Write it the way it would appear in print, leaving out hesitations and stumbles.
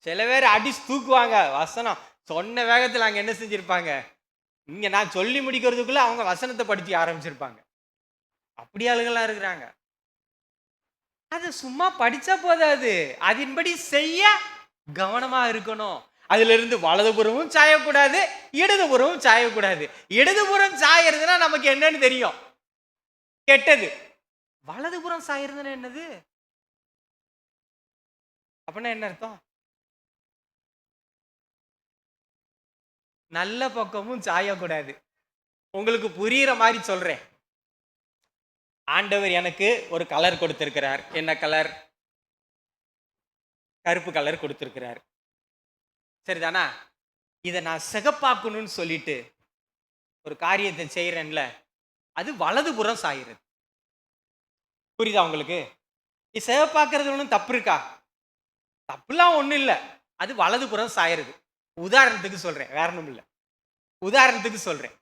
சில பேர் அடிச்சு தூக்குவாங்க. வசனம் சொன்ன வேகத்துல அங்க என்ன செஞ்சிருப்பாங்க, இங்க நான் சொல்லி முடிக்கிறதுக்குள்ள அவங்க வசனத்தை படிச்சு ஆரம்பிச்சிருப்பாங்க. அப்படி ஆளுங்கள்லாம் இருக்கிறாங்க. அது சும்மா படிச்சா போதாது, அதன்படி செய்ய கவனமா இருக்கணும். அதுல இருந்து வலதுபுறமும் சாயக்கூடாது, இடதுபுறமும் சாயக்கூடாது. இடதுபுறம் சாயறதுன்னா நமக்கு என்னன்னு தெரியும், கெட்டது. வலதுபுறம் சாயறதுன்னா என்னது? அப்படின்னா என்ன அர்த்தம்? நல்ல பக்கமும் சாயக்கூடாது. உங்களுக்கு புரியுற மாதிரி சொல்றேன். ஆண்டவர் எனக்கு ஒரு கலர் கொடுத்திருக்கிறார். என்ன கலர்? கருப்பு கலர் கொடுத்திருக்கிறார். சரிதானா? இதை நான் சிகப்பாக்கணும்னு சொல்லிட்டு ஒரு காரியத்தை செய்யறேன்ல, அது வலதுபுறம் சாயிறது. புரியுதா உங்களுக்கு? இது சிகப்பாக்குறது ஒன்றும் தப்பு இருக்கா? தப்புலாம் ஒன்றும் இல்லை. அது வலதுபுறம் சாயிறது. உதாரணத்துக்கு சொல்றேன், வேற ஒன்றும் இல்லை. உதாரணத்துக்கு சொல்றேன்.